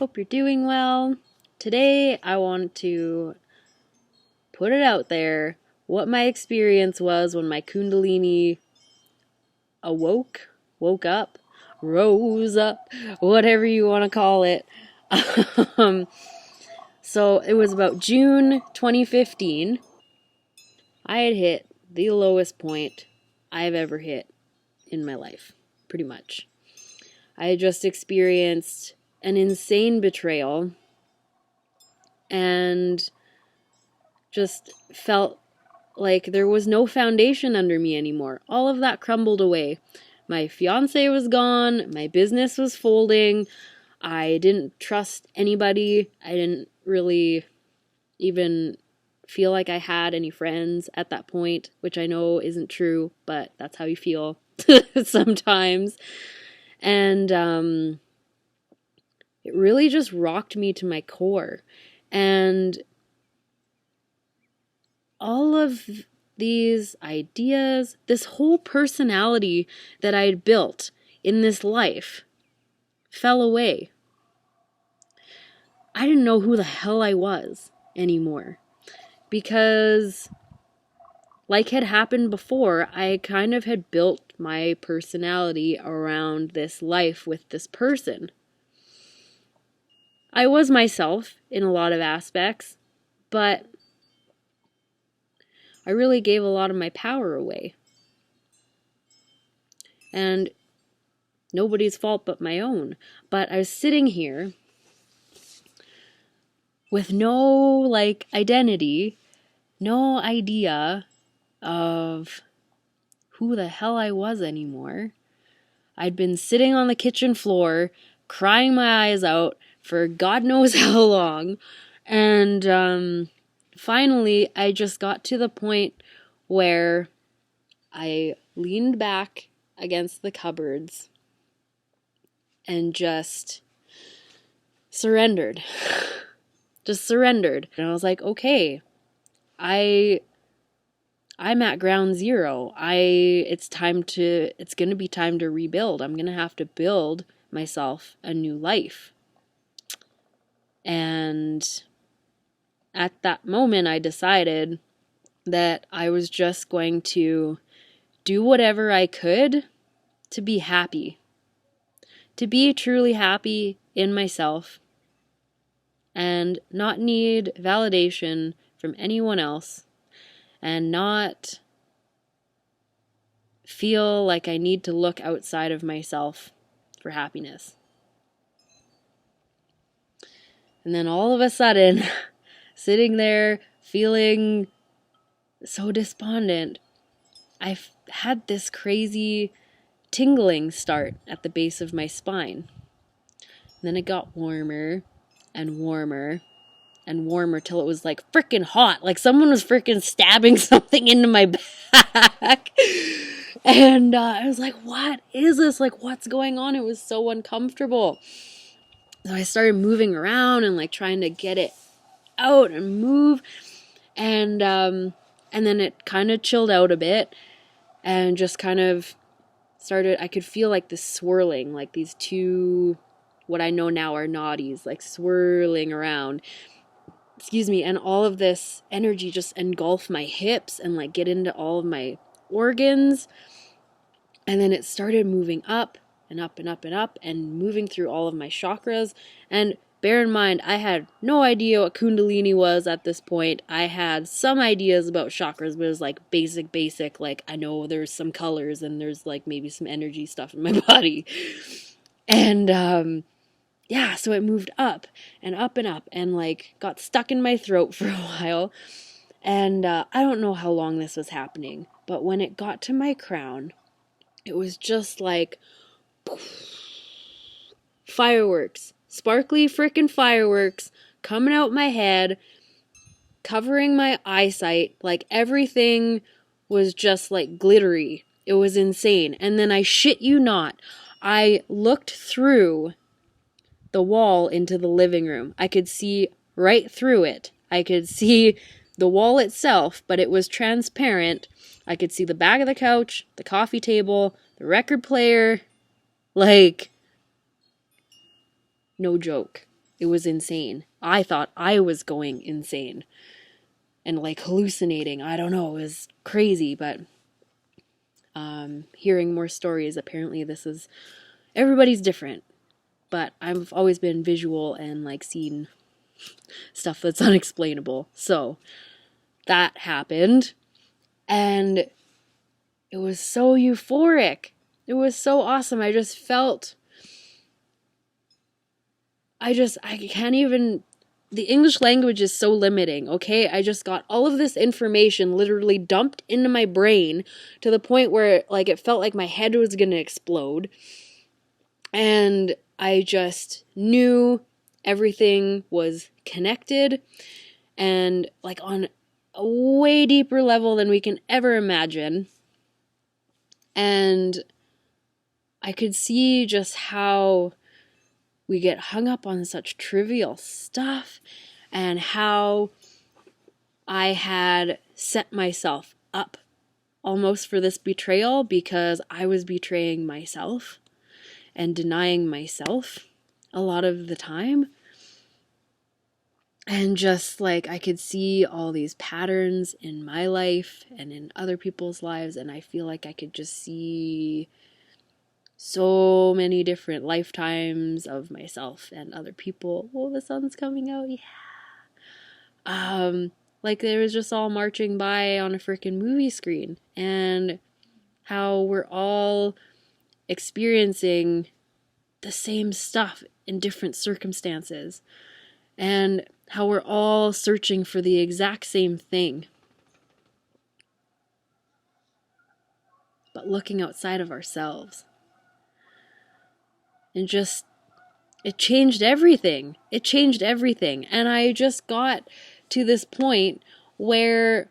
Hope you're doing well. Today I want to put it out there what my experience was when my Kundalini woke up, rose up, whatever you want to call it. So it was about June 2015. I had hit the lowest point I've ever hit in my life, pretty much. I had just experienced an insane betrayal and just felt like there was no foundation under me anymore. All of that crumbled away. My fiance was gone. My business was folding. I didn't trust anybody. I didn't really even feel like I had any friends at that point, which I know isn't true, but that's how you feel sometimes. And it really just rocked me to my core. And all of these ideas, this whole personality that I'd built in this life fell away. I didn't know who the hell I was anymore because, like had happened before, I kind of had built my personality around this life with this person. I was myself in a lot of aspects, but I really gave a lot of my power away. And nobody's fault but my own. But I was sitting here with no, identity, no idea of who the hell I was anymore. I'd been sitting on the kitchen floor, crying my eyes out for God knows how long. And, finally, I just got to the point where I leaned back against the cupboards and just surrendered. Just surrendered. And I was like, okay, I'm at ground zero. It's going to be time to rebuild. I'm going to have to build myself a new life. And at that moment, I decided that I was just going to do whatever I could to be happy, to be truly happy in myself and not need validation from anyone else and not feel like I need to look outside of myself for happiness. And then all of a sudden, sitting there feeling so despondent, I had this crazy tingling start at the base of my spine. And then it got warmer and warmer and warmer till it was like freaking hot. Like someone was freaking stabbing something into my back. And I was like, what is this? Like, what's going on? It was so uncomfortable. So I started moving around and trying to get it out and move. And then it kind of chilled out a bit and just kind of started, I could feel this swirling, these two, what I know now are nadis, swirling around. Excuse me. And all of this energy just engulfed my hips and get into all of my organs. And then it started moving up and up and up and up and moving through all of my chakras. And bear in mind, I had no idea what Kundalini was at this point. I had some ideas about chakras, but it was basic. I know there's some colors and there's maybe some energy stuff in my body. And so it moved up and up and up and got stuck in my throat for a while. And I don't know how long this was happening, but when it got to my crown, it was just fireworks. Sparkly frickin' fireworks coming out my head, covering my eyesight. Everything was just glittery. It was insane. And then I shit you not, I looked through the wall into the living room. I could see right through it. I could see the wall itself, but it was transparent. I could see the back of the couch, the coffee table, the record player. No joke. it was insane. I thought I was going insane and like hallucinating. I don't know, it was crazy, but hearing more stories, apparently everybody's different, but I've always been visual and like seen stuff that's unexplainable. So that happened, and it was so euphoric. It was so awesome. I can't even, the English language is so limiting, okay? I just got all of this information literally dumped into my brain to the point where like it felt like my head was going to explode. And I just knew everything was connected and like on a way deeper level than we can ever imagine. And I could see just how we get hung up on such trivial stuff and how I had set myself up almost for this betrayal because I was betraying myself and denying myself a lot of the time. And just like I could see all these patterns in my life and in other people's lives, and I feel like I could just see so many different lifetimes of myself and other people. Oh, the sun's coming out, yeah. Like they was just all marching by on a freaking movie screen, and how we're all experiencing the same stuff in different circumstances, and how we're all searching for the exact same thing, but looking outside of ourselves. And just, it changed everything. It changed everything. And I just got to this point where,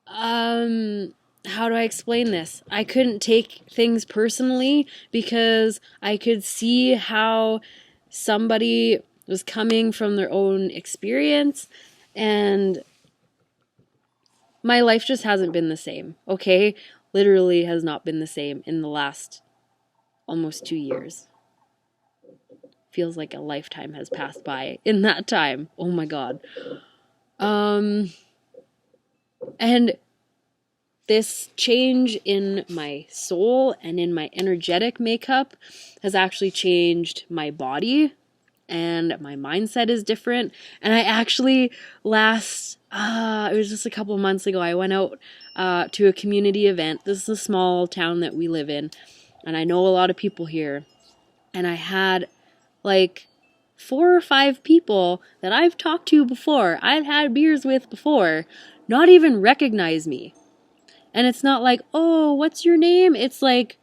how do I explain this? I couldn't take things personally because I could see how somebody was coming from their own experience, and my life just hasn't been the same, okay? Literally has not been the same in the last almost 2 years. Feels like a lifetime has passed by in that time. Oh my God. And this change in my soul and in my energetic makeup has actually changed my body, and my mindset is different. And I actually it was just a couple months ago, I went out to a community event. This is a small town that we live in, and I know a lot of people here. And I had like 4 or 5 people that I've talked to before, I've had beers with before, not even recognize me. And it's not like, oh, what's your name? It's like,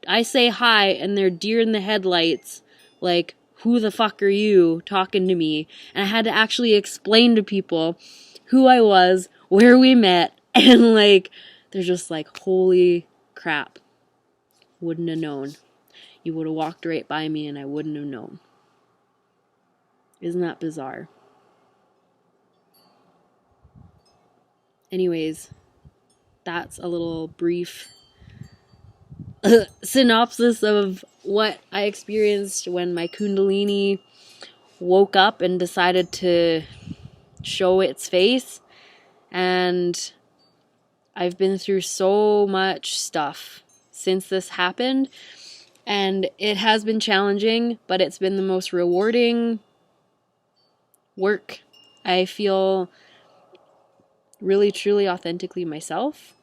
I say hi and they're deer in the headlights, like, who the fuck are you talking to me? And I had to actually explain to people who I was, where we met, and like, they're just like, holy crap, wouldn't have known. You would have walked right by me and I wouldn't have known. Isn't that bizarre? Anyways, that's a little brief synopsis of what I experienced when my Kundalini woke up and decided to show its face. And I've been through so much stuff since this happened, and it has been challenging, but it's been the most rewarding work. I feel really, truly, authentically myself,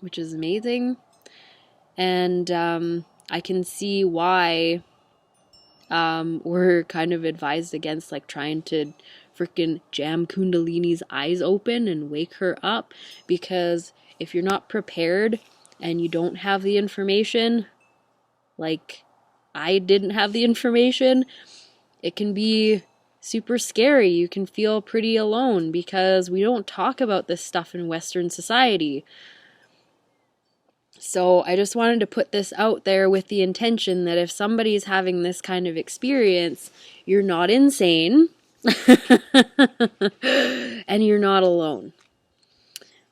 which is amazing. And I can see why we're kind of advised against like trying to freaking jam Kundalini's eyes open and wake her up, because if you're not prepared and you don't have the information, like I didn't have the information, it can be super scary. You can feel pretty alone because we don't talk about this stuff in Western society. So I just wanted to put this out there with the intention that if somebody's having this kind of experience, you're not insane and you're not alone.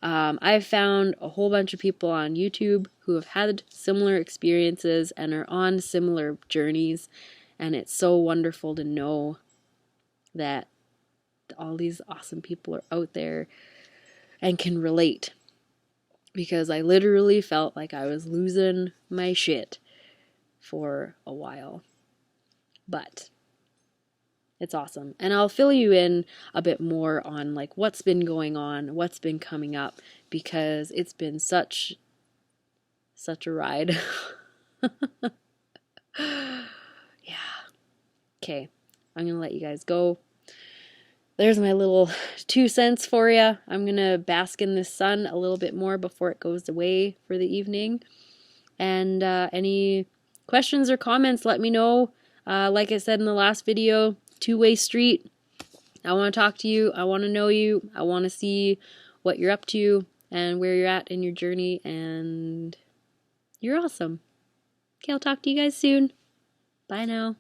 I've found a whole bunch of people on YouTube who have had similar experiences and are on similar journeys. And it's so wonderful to know that all these awesome people are out there and can relate. Because I literally felt like I was losing my shit for a while. But it's awesome. And I'll fill you in a bit more on like what's been going on, what's been coming up, because it's been such a ride. Yeah. Okay. I'm going to let you guys go. There's my little 2 cents for you. I'm going to bask in this sun a little bit more before it goes away for the evening. And any questions or comments, let me know. Like I said in the last video, two-way street. I want to talk to you. I want to know you. I want to see what you're up to and where you're at in your journey. And you're awesome. Okay, I'll talk to you guys soon. Bye now.